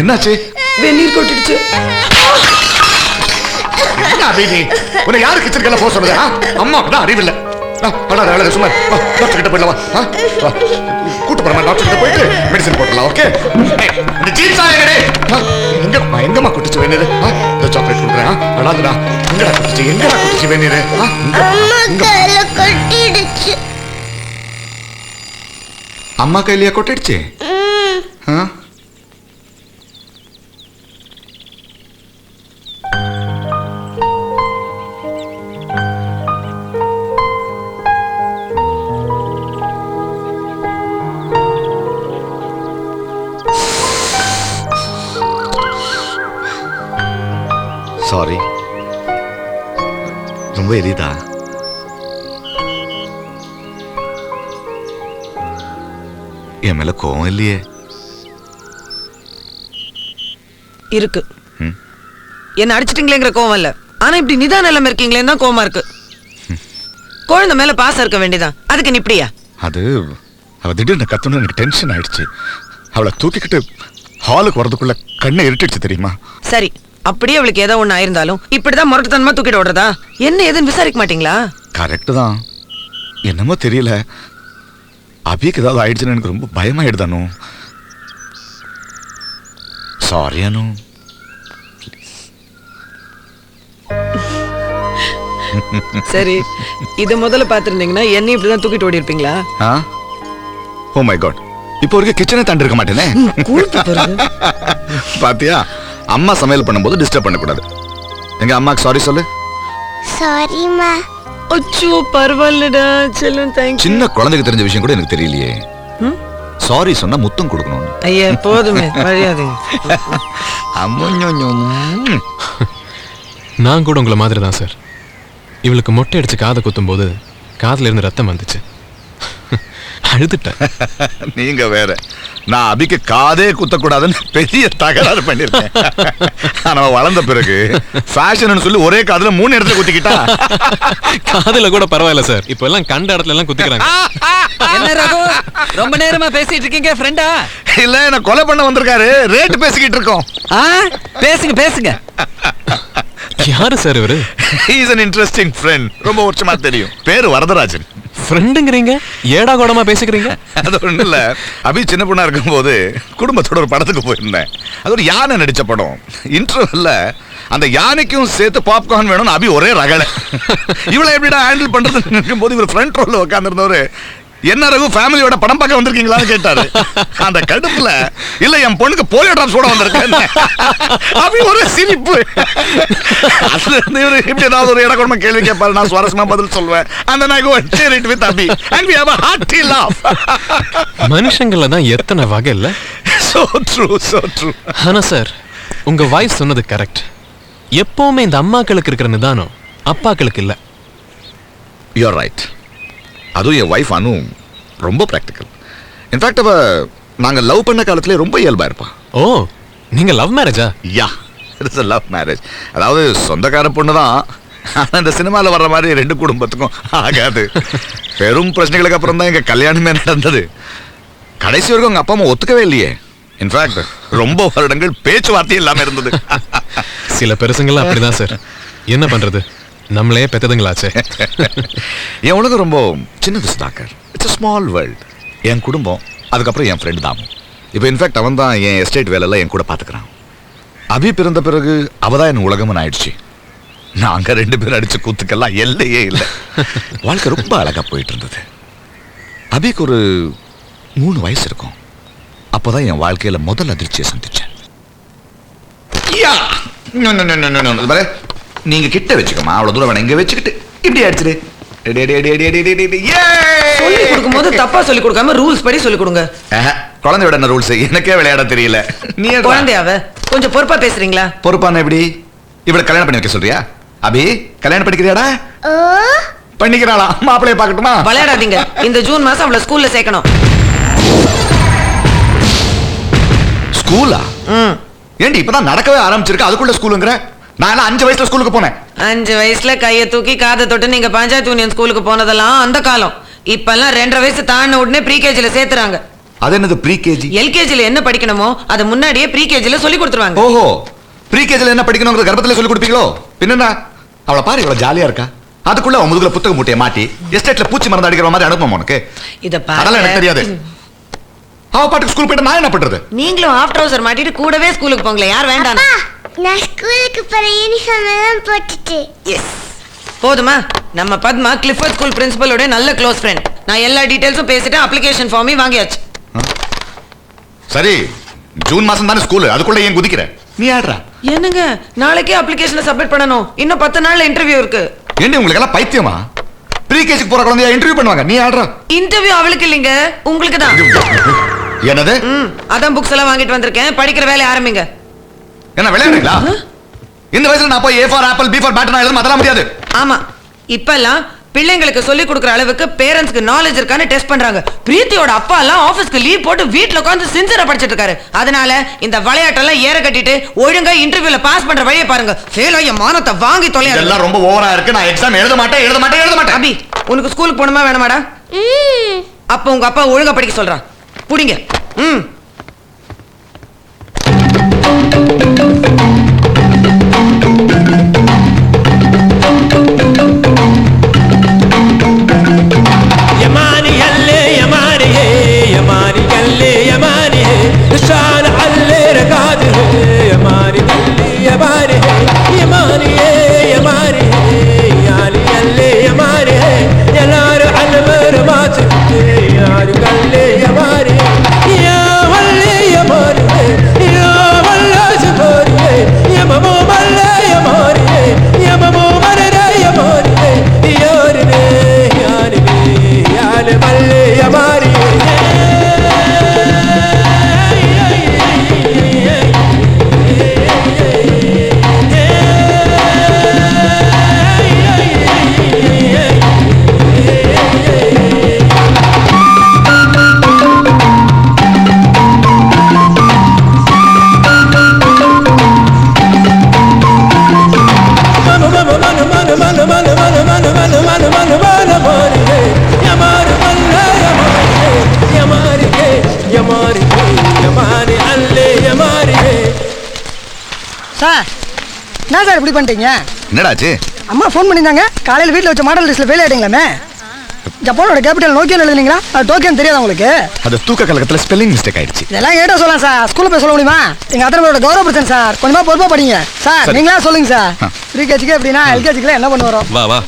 என்னாச்சு? வெந்நீர் கொட்டிடுச்சு. உன்னை யாரு கிச்சனுக்கு போக சொன்னது? அம்மாவுக்கு தான் அறிவில்லை. சும்மா டாக்டர் கிட்ட போயிடலாம். கூட்டு போறமா டாக்டர் கிட்ட போயிட்டு மெடிசன் போடலாம். ஓகே? எங்கம்மா குட்டிச்சு வேணீரு? சாக்லேட் கொடுக்குறேன். அடாதுடா. எங்கடா குட்டிச்சு வேணீரு? அம்மா கையிலயா கொட்டிடுச்சு? சாரி, ரொம்ப எரியுதா? என் மேல கோவம் இல்லையே? இருக்கு. என்ன அடிச்சிட்டீங்களேங்கிற கோவம் இல்ல, ஆனா இப்படி நிதான நிலைமை இருக்கீங்களேன்னு தான் கோவமா இருக்கு. குழந்தை மேல பாசம் இருக்க வேண்டியதான், அதுக்கு நீ இப்படியா? அது அவ திடீர்னு கத்தணும், எனக்கு டென்ஷன் ஆயிடுச்சு. அவளை தூக்கிக்கிட்டு ஹாலுக்கு வரதுக்குள்ள கண்ணை இருட்டிடுச்சு தெரியுமா? சரி, அப்படியே அவளுக்கு ஏதோ ஒண்ணு ஆயிருந்தாலும் இப்படிதான் முரட்டுத்தனமா தூக்கிட்டு ஓடுறதா? என்ன ஏதுன்னு விசாரிக்க மாட்டீங்களா? கரெக்ட் தான், என்னமோ தெரியல. அபிக்கு ஏதாவது ஆயிடுச்சுன்னு எனக்கு ரொம்ப பயமாயிடுதானோ. சாரி அனு. சரி, இத முதல்ல பாத்துருந்தீங்கன்னா என்ன இப்படிதான் தூக்கிட்டு ஓடி இருப்பீங்களா? ஓ மை காட், இப்போ வரைக்கும் கிச்சனை தாண்டி இருக்க மாட்டேனே. பாத்தியா, அம்மா சமையல் பண்ணும்போது டிஸ்டர்ப் பண்ணக்கூடாது. எங்க அம்மாக்கு சாரி சொல்லு. சாரிமா. அச்சோ, பரவாயில்லடா செல்லம், தேங்க்ஸ். சின்ன குழந்தைக்கு தெரிஞ்ச விஷயம் கூட எனக்கு தெரியலையே. சாரி சொன்னா முத்தம் கொடுக்கணும். ஐயா போதுமே, மரியாதை. நான் கூட உங்களை மாதிரி தான் சார். இவளுக்கு மொட்டை அடிச்சு காதை குத்தும் போது காதுல இருந்து ரத்தம் வந்துச்சு, அழுதுட்டேன். நீங்க வேற, நான் அபிக்கு காதே குத்தக்கூடாதுன்னு பெரிய தகராறு பண்ணிருக்கேன். ஆனா வளர்ந்த பிறகு ஃபேஷன் சொல்லி ஒரே காதுல 3 இடத்துல குத்திக்கிட்டா. காதுல கூட பரவாயில்ல சார், இப்ப எல்லாம் கண்ட இடத்துல எல்லாம் குத்திக்கிறாங்க. என்ன ரகு, ரொம்ப நேரமா பேசிட்டு இருக்கீங்க ஃப்ரெண்டா? இல்ல, நான் கொலை பண்ண வந்திருக்காரு, ரேட் பேசிக்கிட்டு இருக்கோம். பேசுங்க பேசுங்க. யாரு சார் இவரு? He is an interesting friend. ரொம்ப வருஷமா தெரியும். பேரு வரதராஜன். ஃப்ரெண்டுங்கிறீங்க, ஏடா கோடமா பேசிக்கிறீங்க. அது ஒண்ணு இல்ல, அபி சின்ன பொண்ணா இருக்கும் போது குடும்பத்தோட ஒரு படத்துக்கு போயிருந்தேன். அது ஒரு யானை நடிச்ச படம். இன்டர்வல்ல அந்த யானைக்கும் சேர்த்து பாப்கார்ன் வேணும்னு அபி ஒரே ரகலை. இவளை எப்படிடா ஹேண்டில் பண்றதுன்னு நினைக்கும் போது இவர் ஃப்ரண்ட் ரோல்ல உட்கார்ந்துருந்தவரு, என்ன ரகு ஃபேமிலியோட படம் பார்க்க வந்திருக்கீங்களான்னு கேட்டாரு. அந்த கடுப்புல, இல்ல என் பொண்ணுக்கு போலியோ டிராப்ஸ் கூட வந்திருக்கேன். அபி ஒரு சிரிப்பு. அதுல இருந்து இவரு இப்படி ஏதாவது ஒரு இடக்கூடமா கேள்வி கேட்பாரு, நான் சுவாரஸ்யமா பதில் சொல்லுவேன். அந்த நான் go and share it with Abhi and we have a hearty laugh. மனுஷங்கள தான் எத்தனை வகை இல்ல. So true, so true. ஆனா சார், உங்க வைஃப் சொன்னது கரெக்ட். எப்பவுமே இந்த அம்மாக்களுக்கு இருக்கிற நிதானம் அப்பாக்களுக்கு இல்ல. You're right. அதுவும் என் வைஃப் அனு ரொம்ப ப்ராக்டிக்கல். இன்ஃபேக்ட் அவ நாங்க லவ் பண்ண காலத்திலே ரொம்ப இயல்பா இருப்பா. ஓ, நீங்க லவ் மேரேஜா? Yeah, it's a love marriage. அதாவது சொந்தக்கார பொண்ணு தான், ஆனா இந்த சினிமாவில் வர்ற மாதிரி 2 குடும்பத்துக்கும் ஆகாது. பெரும் பிரச்சனைகளுக்கு அப்புறம் தான் எங்க கல்யாணமே நடந்தது. கடைசி வரைக்கும் உங்க அப்பா அம்மா ஒத்துக்கவே இல்லையே. இன்ஃபேக்ட் ரொம்ப வருடங்கள் பேச்சுவார்த்தை இல்லாம இருந்தது. சில பெருசுங்களாம் அப்படிதான் சார், என்ன பண்றது, நம்மளே பெத்ததுங்களாச்சே. என் உலகம் ரொம்ப சின்னது ஸ்டாக்கர். It's a small world. என் குடும்பம், அதுக்கப்புறம் என் ஃப்ரெண்ட் தான். இப்போ இன்ஃபேக்ட் அவன் தான் என் எஸ்டேட் வேலையெல்லாம் என் கூட பார்த்துக்கிறான். அபி பிறந்த பிறகு அவதான் என் உலகம்னு ஆயிடுச்சு. நாங்க 2 பேரும் அடிச்ச கூத்துக்கெல்லாம் எல்லையே இல்லை. வாழ்க்கை ரொம்ப அழகா போயிட்டு இருந்தது. அபிக்கு ஒரு 3 வயசு இருக்கும். அப்போதான் என் வாழ்க்கையில முதல் அதிர்ச்சியை சந்திச்சேன். நீங்க கிட்ட வச்சுக்கமா, அவ்வளவு தூரம் வேணா, இங்க வச்சுக்கிட்டு இப்படி அடிச்சிடு. சொல்லி கொடுக்கும் போது தப்பா சொல்லி கொடுக்காம ரூல்ஸ் படி சொல்லி கொடுங்க. குழந்தையோட என்ன ரூல்ஸ், எனக்கே விளையாட தெரியல. நீ குழந்தையாவ கொஞ்சம் பொறுப்பா பேசுறீங்களா? பொறுப்பான எப்படி? இவளை கல்யாணம் பண்ணி வைக்க சொல்றியா? அபி, கல்யாணம் பண்ணிக்கிறியாடா? பண்ணிக்கிறாளா? மாப்பிளைய பார்க்கட்டுமா? விளையாடாதீங்க. இந்த ஜூன் மாசம் அவளை ஸ்கூல்ல சேர்க்கணும். ஸ்கூலா? ஏண்டி இப்பதான் நடக்கவே ஆரம்பிச்சிருக்க, அதுக்குள்ள ஸ்கூலுங்கற? நான் 5 வயசுல ஸ்கூலுக்கு போனேன். 5 வயசுல கையை தூக்கி காதை தொட்டு நீங்க பஞ்சாயத்து யூனியன் ஸ்கூலுக்கு போனதெல்லாம் அந்த காலம். இப்பெல்லாம் 2.5 வயசு தாண்டின உடனே ப்ரீகேஜில சேர்த்துறாங்க. அது என்னது ப்ரீ கேஜி? எல்கேஜில என்ன படிக்கணுமோ அதை முன்னாடியே ப்ரீ கேஜில சொல்லி கொடுத்துருவாங்க. ஓஹோ, ப்ரீ கேஜில என்ன படிக்கணும்ங்கறது கர்ப்பத்துல சொல்லி கொடுப்பீங்களோ? பின்னென்ன, அவளை பாரு இவ்வளவு ஜாலியா இருக்கா. அதுக்குள்ள அவன் முதுகுல புத்தக மூட்டையை மாட்டி எஸ்டேட்ல பூச்சி மருந்து அடிக்கிற மாதிரி அனுப்புமா உனக்கு? இத அதெல்லாம் எனக்கு தெரியாது. அவ பாட்டுக்கு ஸ்கூல் போயிட்டு நான் என்ன பண்றது? நீங்களும் ஆஃப் ட்ரவுசர் மாட்டிட்டு கூடவே ஸ்கூலுக்கு போங்களே, யார் வேண்டாம்? அப்பா, நான் ஸ்கூலுக்கு போற யூனிஃபார்ம் எல்லாம் போட்டுட்டு. எஸ், போதுமா? நம்ம பத்மா கிளிஃபோர்ட் ஸ்கூல் பிரின்சிபலோட நல்ல க்ளோஸ் ஃப்ரெண்ட். நான் எல்லா டீடைல்ஸும் பேசிட்டு அப்ளிகேஷன் ஃபார்மையும் வாங்கியாச்சு. சரி, ஜூன் மாசம் தானே ஸ்கூல், அதுக்குள்ள ஏன் குதிக்கிற? நீ ஆடுறா. என்னங்க, நாளைக்கே அப்ளிகேஷனை சப்மிட் பண்ணணும். இன்னும் 10 நாள்ல இன்டர்வியூ இருக்கு. என்ன உங்களுக்கு எல்லாம் பைத்தியமா? ப்ரீ கேஜிக்கு போற குழந்தைய இன்டர்வியூ பண்ணுவாங்க, நீ ஆடுறா. இன்டர்வியூ அவளுக்கு இல்லைங்க, உங்களுக்கு தான். என்னது? அதான் புக்ஸ் எல்லாம் வாங்கிட்டு வந்திருக்கேன், படிக்கிற வேலையை ஆரம்பிங்க. என்ன விளையாடுறீங்களா? இந்த வயசுல நான் போய் A for apple, B for bat நான் எழுத அதெல்லாம் முடியாது. ஆமா, இப்பெல்லாம் பிள்ளைங்களுக்கு சொல்லி கொடுக்குற அளவுக்கு பேரண்ட்ஸ்க்கு நாலேஜ் இருக்கான்னு டெஸ்ட் பண்றாங்க. பிரீத்தியோட அப்பா எல்லாம் ஆபீஸ்க்கு லீவ் போட்டு வீட்ல உட்கார்ந்து சின்சியரா படிச்சிட்டு இருக்காரு. அதனால இந்த விளையாட்டெல்லாம் ஏற கட்டிட்டு ஒழுங்கா இன்டர்வியூல பாஸ் பண்ற வழியை பாருங்க. ஃபெயில் ஆகிய மானத்தை வாங்கி தொலையா. இதெல்லாம் ரொம்ப ஓவரா இருக்கு. நான் எக்ஸாம் எழுத மாட்டேன். அபி, உனக்கு ஸ்கூலுக்கு போகணுமா வேணாமாடா? அப்ப உங்க அப்பா ஒழுங்கா படிக்க சொல்றான். புடிங்க. சார், என்ன சார் இப்படி பண்ணிட்டீங்க? என்னடாச்சு? அம்மா ஃபோன் பண்ணியிருந்தாங்க, காலையில் வீட்டில் வச்ச மாடல் லிஸ்ட்டில் ஃபெயில் ஆகிட்டீங்களாமே. ஜப்பானோட கேபிட்டல் நோக்கியோன்னு எழுதுனீங்களா? அது டோக்கியோன்னு தெரியாதா உங்களுக்கு? அது தூக்க கலக்கத்துல ஸ்பெல்லிங் மிஸ்டேக் ஆயிடுச்சு. இதெல்லாம் கேட்டா சொல்லலாம் சார், ஸ்கூலில் போய் சொல்ல முடியுமா? எங்கள் அத்தனை கௌரவ பிரச்சனை சார், கொஞ்சமாக பொறுப்பாக படிங்க சார். நீங்களா சொல்லுங்க சார், ப்ரீ கேஜிக்கு எப்படின்னா எல்கேஜிக்குலாம் என்ன பண்ண வரோம்? வா வா